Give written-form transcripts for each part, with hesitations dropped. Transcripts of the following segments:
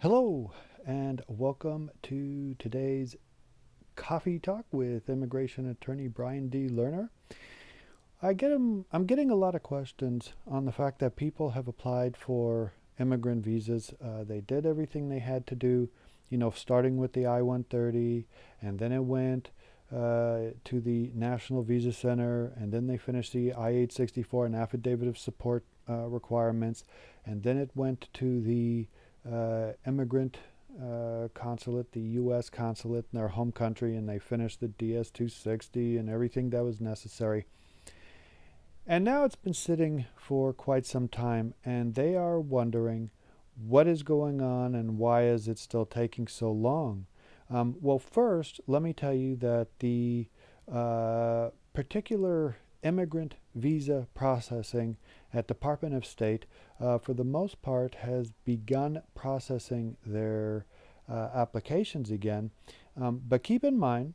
Hello, and welcome to today's coffee talk with immigration attorney Brian D. Lerner. I'm getting a lot of questions on the fact that people have applied for immigrant visas. They did everything they had to do, starting with the I-130, and then it went to the National Visa Center, and then they finished the I-864 and affidavit of support requirements, and then it went to the immigrant consulate, the U.S. consulate in their home country, and they finished the DS-260 and everything that was necessary. And now it's been sitting for quite some time, and they are wondering what is going on and why is it still taking so long. Well, first, let me tell you that the particular immigrant visa processing at Department of State, for the most part, has begun processing their applications again. But keep in mind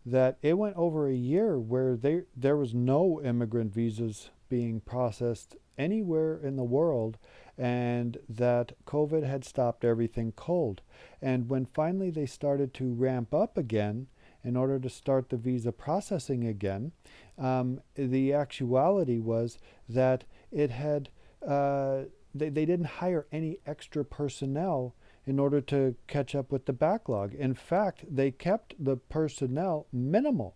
that it went over a year where there was no immigrant visas being processed anywhere in the world, and that COVID had stopped everything cold. And when finally they started to ramp up again in order to start the visa processing again, the actuality was that it had they didn't hire any extra personnel in order to catch up with the backlog. In fact, they kept the personnel minimal.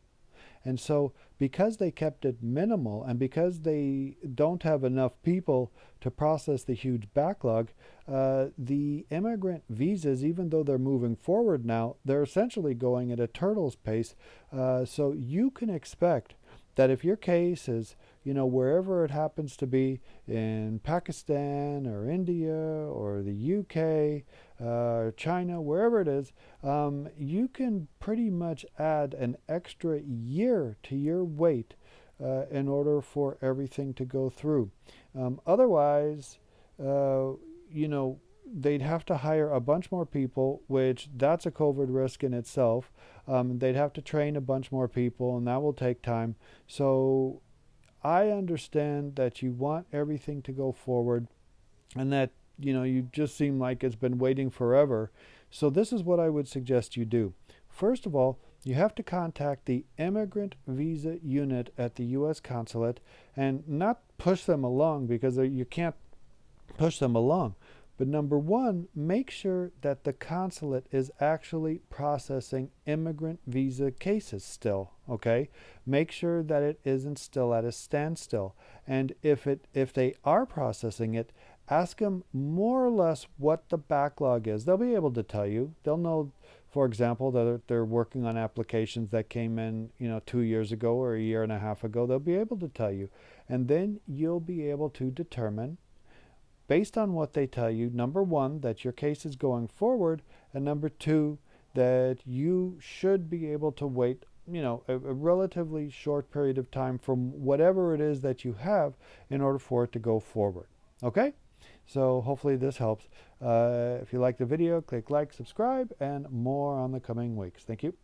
And so, because they kept it minimal and because they don't have enough people to process the huge backlog, the immigrant visas, even though they're moving forward now, they're essentially going at a turtle's pace. So, you can expect that if your case is, wherever it happens to be in Pakistan or India or the UK, China, wherever it is, you can pretty much add an extra year to your wait in order for everything to go through. Otherwise, they'd have to hire a bunch more people, which that's a COVID risk in itself. They'd have to train a bunch more people, and that will take time. So I understand that you want everything to go forward and that, you just seem like it's been waiting forever. So this is what I would suggest you do. First of all, you have to contact the immigrant visa unit at the U.S. consulate and not push them along, because you can't push them along. But number one, make sure that the consulate is actually processing immigrant visa cases still, okay? Make sure that it isn't still at a standstill. And if they are processing it, ask them more or less what the backlog is. They'll be able to tell you. They'll know, for example, that they're working on applications that came in, 2 years ago or a year and a half ago. They'll be able to tell you. And then you'll be able to determine, based on what they tell you, number one, that your case is going forward, and number two, that you should be able to wait, a relatively short period of time from whatever it is that you have in order for it to go forward. Okay? So hopefully this helps. If you like the video, click like, subscribe, and more on the coming weeks. Thank you.